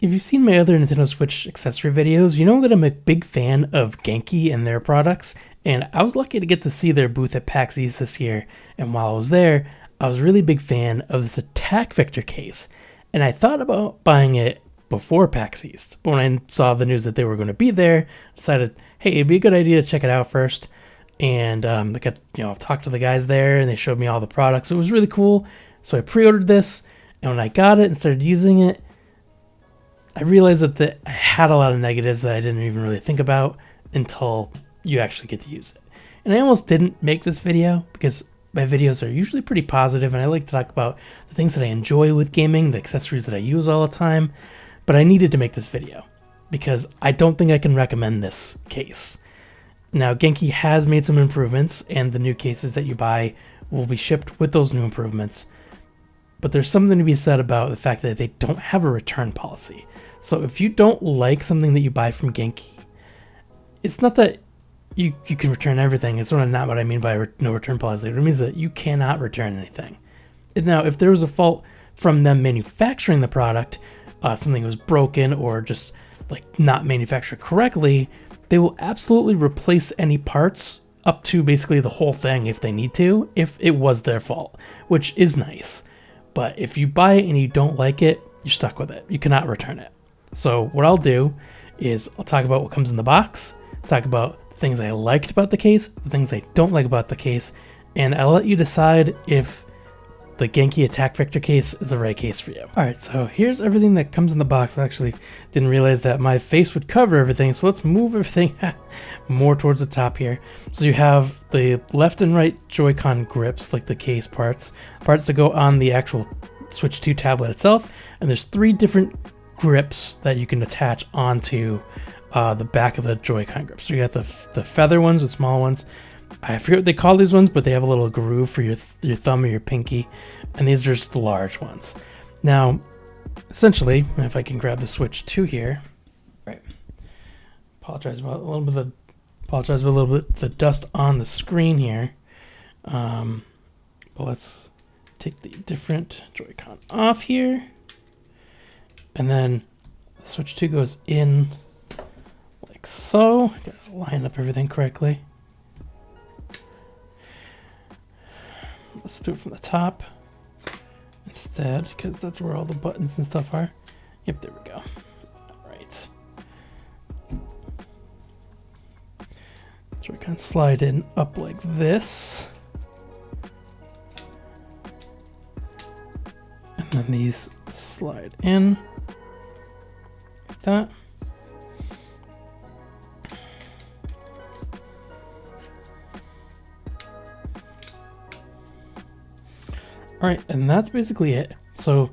If you've seen my other Nintendo Switch accessory videos, you know that I'm a big fan of Genki and their products, and I was lucky to get to see their booth at PAX East this year, and while I was there, I was a really big fan of this Attack Vector case, and I thought about buying it before PAX East, but when I saw the news that they were going to be there, I decided, hey, it'd be a good idea to check it out first, and I got, talked to the guys there, and they showed me all the products. It was really cool, so I pre-ordered this, and when I got it and started using it, I realized that I had a lot of negatives that I didn't even really think about until you actually get to use it. And I almost didn't make this video because my videos are usually pretty positive and I like to talk about the things that I enjoy with gaming, the accessories that I use all the time. But I needed to make this video because I don't think I can recommend this case. Now, Genki has made some improvements and the new cases that you buy will be shipped with those new improvements. But there's something to be said about the fact that they don't have a return policy. So if you don't like something that you buy from Genki, it's not that you can return everything. It's sort of not what I mean by no return policy. It means that you cannot return anything. Now, if there was a fault from them manufacturing the product, something was broken or just like not manufactured correctly, they will absolutely replace any parts up to basically the whole thing if they need to, if it was their fault, which is nice. But if you buy it and you don't like it, you're stuck with it. You cannot return it. So what I'll do is I'll talk about what comes in the box, talk about the things I liked about the case, the things I don't like about the case, and I'll let you decide if the Genki Attack Vector case is the right case for you. Alright, so here's everything that comes in the box. I actually didn't realize that my face would cover everything, so let's move everything more towards the top here. So you have the left and right Joy-Con grips, like the case parts that go on the actual Switch 2 tablet itself, and there's 3 different grips that you can attach onto the back of the Joy-Con grip. So you got the feather ones with small ones. I forget what they call these ones, but they have a little groove for your thumb or your pinky, and these are just the large ones. Now, essentially, if I can grab the Switch 2 here, right? Apologize about a little bit the dust on the screen here. But let's take the different Joy-Con off here. And then the Switch 2 goes in like so. Gotta line up everything correctly. Let's do it from the top instead, because that's where all the buttons and stuff are. Yep, there we go. All right. So we can slide in up like this. And then these slide in. That. All right, and that's basically it. So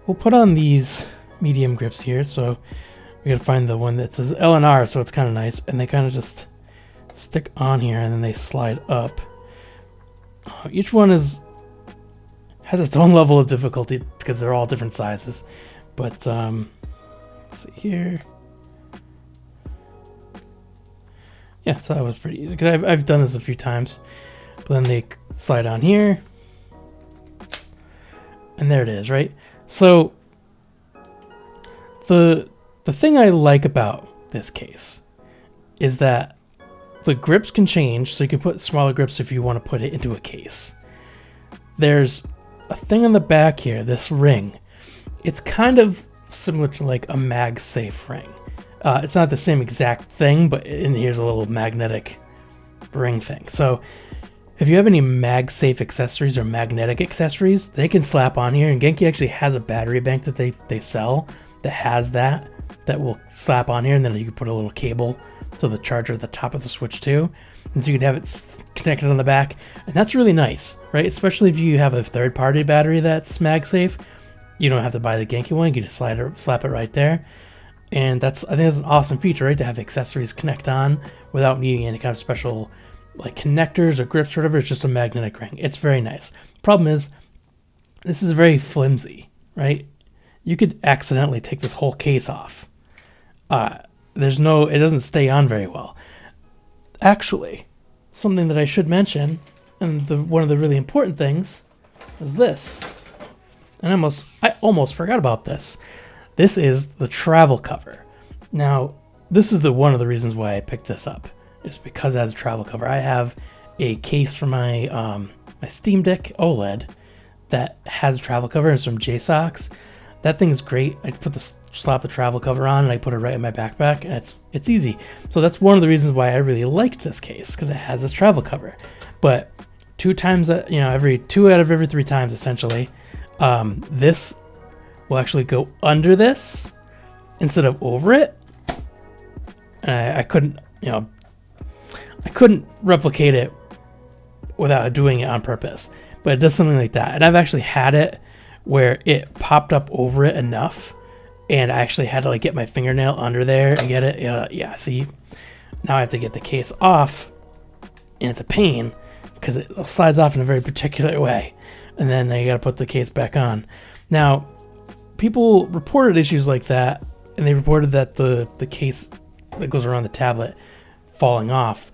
we'll put on these medium grips here. So we gotta find the one that says L and R, so it's kind of nice. And they kind of just stick on here and then they slide up. Each one has its own level of difficulty because they're all different sizes. But let's see here. Yeah, so that was pretty easy because I've done this a few times. But then they slide on here. And there it is, right? So the thing I like about this case is that the grips can change, so you can put smaller grips if you want to put it into a case. There's a thing on the back here, this ring. It's kind of similar to like a MagSafe ring. It's not the same exact thing, but here's a little magnetic ring thing. So if you have any MagSafe accessories or magnetic accessories, they can slap on here. And Genki actually has a battery bank that they sell that has that will slap on here. And then you can put a little cable to the charger at the top of the Switch 2. And so you can have it connected on the back. And that's really nice, right? Especially if you have a third-party battery that's MagSafe. You don't have to buy the Genki one. You can just slap it right there. And I think that's an awesome feature, right? To have accessories connect on without needing any kind of special like connectors or grips or whatever. It's just a magnetic ring. It's very nice. Problem is, this is very flimsy, right? You could accidentally take this whole case off. It doesn't stay on very well. Actually, something that I should mention, and one of the really important things, is this. And I almost forgot about this. This is the travel cover. Now, this is one of the reasons why I picked this up, is because it has a travel cover. I have a case for my my Steam Deck OLED that has a travel cover. It's from JSOX. That thing is great. I slap the travel cover on and I put it right in my backpack, and it's easy. So that's one of the reasons why I really liked this case, because it has this travel cover. But 2 times, every 2 out of every 3 times, essentially, this will actually go under this instead of over it. And I couldn't replicate it without doing it on purpose, but it does something like that. And I've actually had it where it popped up over it enough, and I actually had to like get my fingernail under there and get it. Yeah, see, now I have to get the case off, and it's a pain because it slides off in a very particular way, and then you got to put the case back on. Now, people reported issues like that, and they reported that the case that goes around the tablet falling off.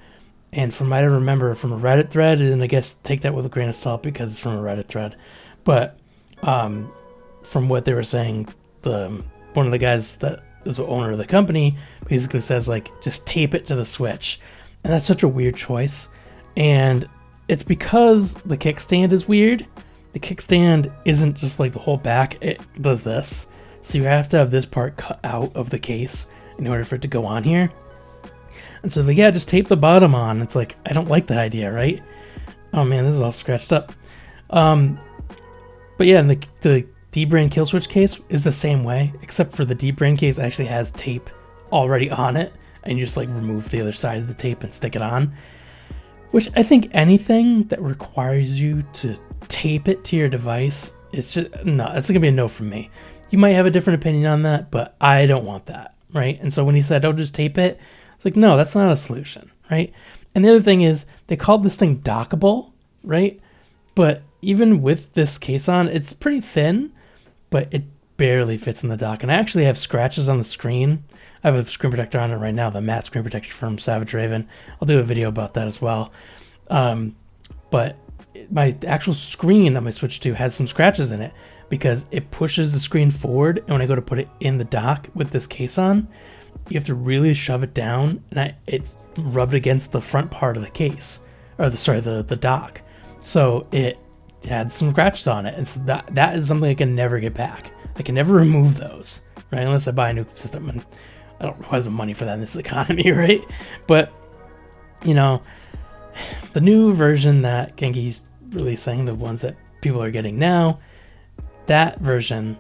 And from what I remember from a Reddit thread, and I guess take that with a grain of salt because it's from a Reddit thread, but from what they were saying, one of the guys that is the owner of the company basically says, like, just tape it to the Switch. And that's such a weird choice. And it's because the kickstand is weird. The kickstand isn't just like the whole back, it does this. So you have to have this part cut out of the case in order for it to go on here. And so just tape the bottom on. It's like, I don't like that idea, right? Oh man, this is all scratched up. But yeah, and the dbrand kill switch case is the same way, except for the dbrand case actually has tape already on it, and you just like remove the other side of the tape and stick it on. Which I think anything that requires you to tape it to your device is just, no, it's gonna be a no from me. You might have a different opinion on that, but I don't want that, right? And so when he said, "Oh, just tape it," it's like, no, that's not a solution, right? And the other thing is, they called this thing dockable, right? But even with this case on, it's pretty thin, but it barely fits in the dock. And I actually have scratches on the screen. I have a screen protector on it right now, the matte screen protector from Savage Raven. I'll do a video about that as well. But my actual screen that my Switch 2 has some scratches in it because it pushes the screen forward, and when I go to put it in the dock with this case on, you have to really shove it down, and it rubbed against the front part of the case, or the dock. So it had some scratches on it, and so that is something I can never get back. I can never remove those, right? Unless I buy a new system, and I don't have the money for that in this economy, right? But the new version that Genki's releasing, the ones that people are getting now, that version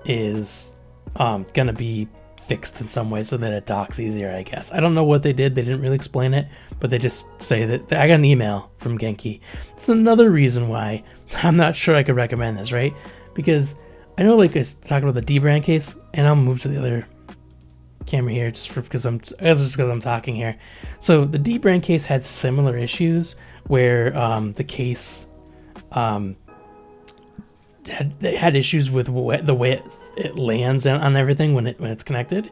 is gonna be fixed in some way so that it docks easier, I guess. I don't know what they did. They didn't really explain it, but they just say that I got an email from Genki. It's another reason why I'm not sure I could recommend this, right? Because I know, like, I talked about the dbrand case, and I'll move to the other camera here because I'm talking here. So the dbrand case had similar issues where the case had issues with the way it lands on everything when it's connected.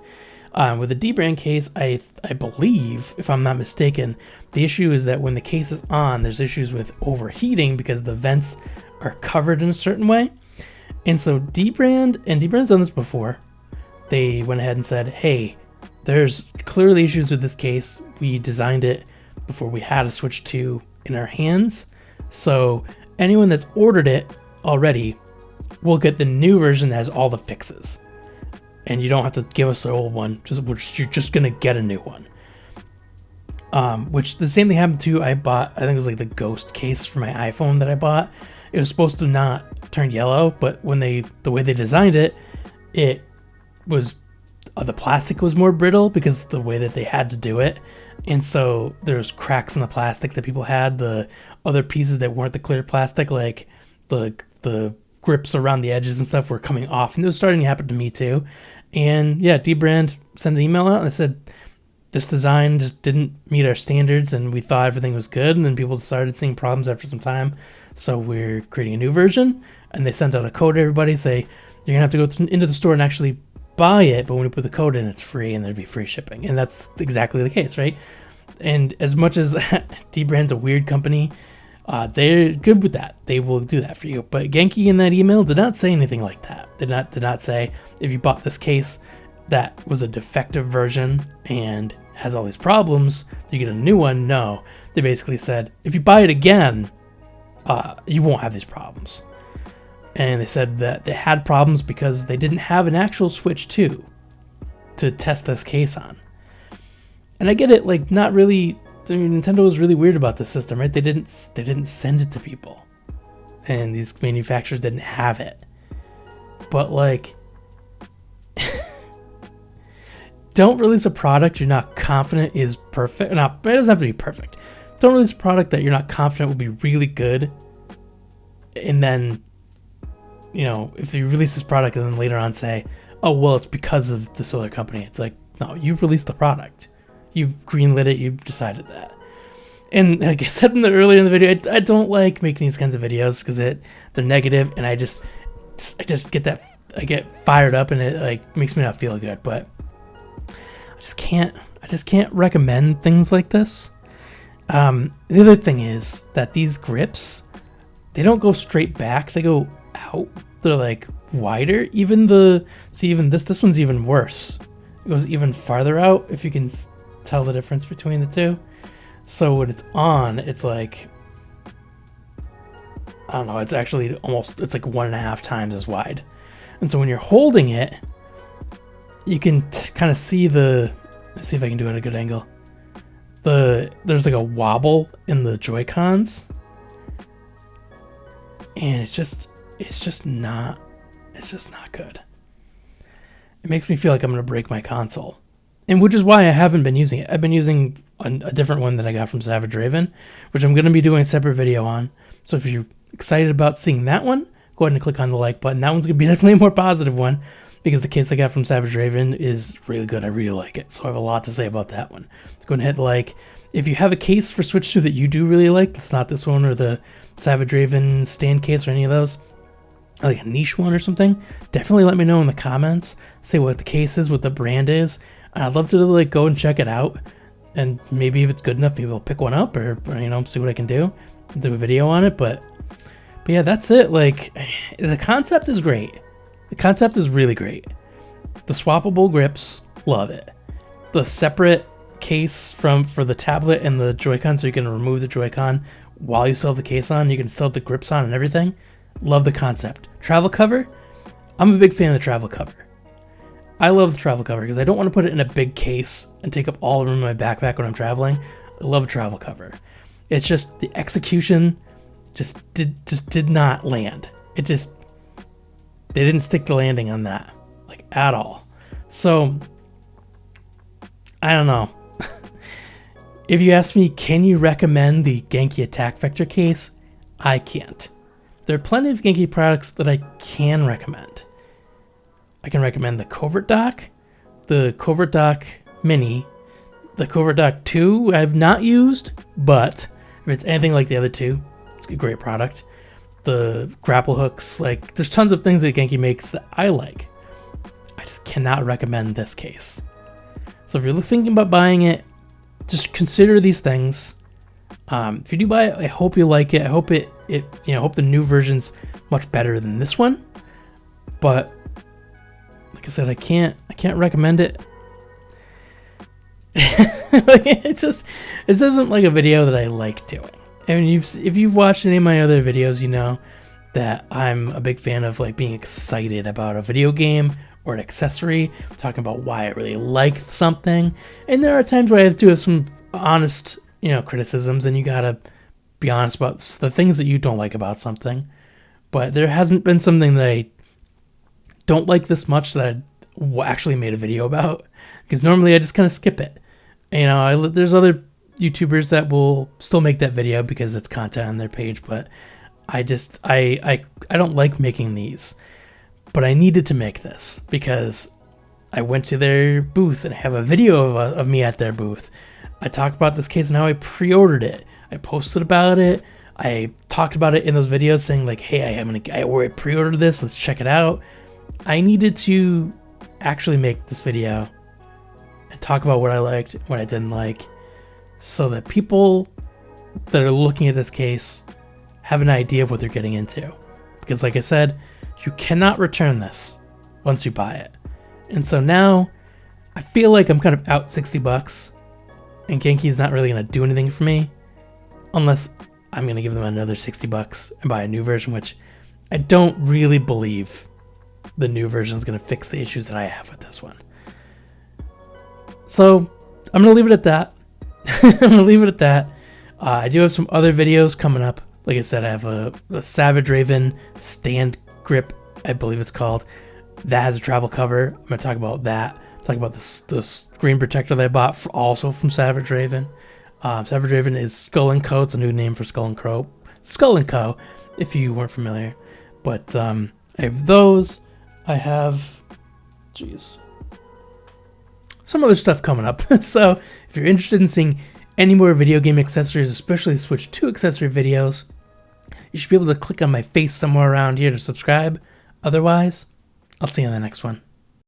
With the dbrand case, I believe, if I'm not mistaken, the issue is that when the case is on, there's issues with overheating because the vents are covered in a certain way. And so dbrand's done this before. They went ahead and said, hey, there's clearly issues with this case. We designed it before we had a Switch 2 in our hands. So anyone that's ordered it already will get the new version that has all the fixes. And you don't have to give us the old one. You're just going to get a new one. Which the same thing happened to, I think it was like the Ghost case for my iPhone that I bought. It was supposed to not turn yellow, but when the way they designed it, it was, the plastic was more brittle because the way that they had to do it. And so there's cracks in the plastic that people had. The other pieces that weren't the clear plastic, like the grips around the edges and stuff, were coming off. And it was starting to happen to me too. And yeah, dbrand sent an email out and said, this design just didn't meet our standards and we thought everything was good. And then people started seeing problems after some time. So we're creating a new version. And they sent out a code to everybody, say, you're going to have to go into the store and actually buy it, but when you put the code in, it's free and there'd be free shipping. And that's exactly the case, right? And as much as dbrand's a weird company, they're good with that. They will do that for you. But Genki in that email did not say anything like that. did not say if you bought this case that was a defective version and has all these problems, you get a new one. No, they basically said if you buy it again, you won't have these problems. And they said that they had problems because they didn't have an actual Switch 2 to test this case on. And I get it, like, not really. I mean, Nintendo was really weird about this system, right? They didn't send it to people, and these manufacturers didn't have it. But like, don't release a product you're not confident is perfect. Not, it doesn't have to be perfect. Don't release a product that you're not confident will be really good, and then, you know, if you release this product and then later on say, oh, well, it's because of this other company. It's like, no, you've released the product. You greenlit it. You decided that. And like I said earlier in the video, I don't like making these kinds of videos because they're negative, and I just get that, I get fired up, and it like makes me not feel good. But I just can't recommend things like this. The other thing is that these grips, they don't go straight back. They go out. They're like wider. Even this one's even worse. It goes even farther out, if you can tell the difference between the two. So when it's on, it's like, I don't know, it's actually it's like 1.5 times as wide. And so when you're holding it, you can kind of see let's see if I can do it at a good angle. There's like a wobble in the Joy-Cons, and it's just not good. It makes me feel like I'm going to break my console. And which is why I haven't been using it. I've been using a different one that I got from Savage Raven, which I'm going to be doing a separate video on. So if you're excited about seeing that one, go ahead and click on the like button. That one's going to be definitely a more positive one because the case I got from Savage Raven is really good. I really like it. So I have a lot to say about that one. Go ahead and hit like. If you have a case for Switch 2 that you do really like, that's not this one or the Savage Raven stand case or any of those, like a niche one or something, definitely let me know in the comments. Say what the case is, what the brand is. I'd love to like go and check it out, and maybe if it's good enough, maybe I'll pick one up or you know, see what I can do a video on it. But yeah, that's it. Like, the concept is great. The concept is really great. The swappable grips, love it. The separate case for the tablet and the Joy-Con, so you can remove the Joy-Con while you still have the case on. You can still have the grips on and everything. Love the concept. Travel cover, I'm a big fan of the travel cover. I love the travel cover because I don't want to put it in a big case and take up all the room in my backpack when I'm traveling. I love a travel cover. It's just the execution just did not land. They didn't stick the landing on that, like, at all. So I don't know. If you ask me, can you recommend the Genki Attack Vector Case? I can't. There are plenty of Genki products that I can recommend. I can recommend the Covert Dock, the Covert Dock Mini, the Covert Dock 2 I have not used, but if it's anything like the other two, it's a great product. The grapple hooks, like, there's tons of things that Genki makes that I like. I just cannot recommend this case. So if you're thinking about buying it, just consider these things. If you do buy it, I hope you like it. I hope hope the new version's much better than this one. But like I said, I can't recommend it. It isn't like a video that I like doing. I mean, if you've watched any of my other videos, you know that I'm a big fan of like being excited about a video game or an accessory, talking about why I really like something. And there are times where I have to have some honest, criticisms, and you gotta be honest about the things that you don't like about something. But there hasn't been something that I don't like this much that I actually made a video about, because normally I just kind of skip it. There's other YouTubers that will still make that video because it's content on their page, but I don't like making these. But I needed to make this because I went to their booth and I have a video of me at their booth. I talked about this case and how I pre-ordered it. I posted about it. I talked about it in those videos saying like, hey, I pre-ordered this. Let's check it out. I needed to actually make this video and talk about what I liked and what I didn't like, so that people that are looking at this case have an idea of what they're getting into. Because like I said, You cannot return this once you buy it. And so now I feel like I'm kind of out $60, and Genki's not really going to do anything for me unless I'm going to give them another $60 and buy a new version, which I don't really believe the new version is going to fix the issues that I have with this one. So I'm going to leave it at that. I do have some other videos coming up. Like I said, I have a Savage Raven stand grip, I believe it's called. That has a travel cover. I'm going to talk about that. Talk about the screen protector that I bought also from Savage Raven. Savage Raven is Skull & Co. It's a new name for Skull & Co. Skull & Co. if you weren't familiar. But I have those. I have, some other stuff coming up. So if you're interested in seeing any more video game accessories, especially Switch 2 accessory videos, you should be able to click on my face somewhere around here to subscribe. Otherwise, I'll see you in the next one.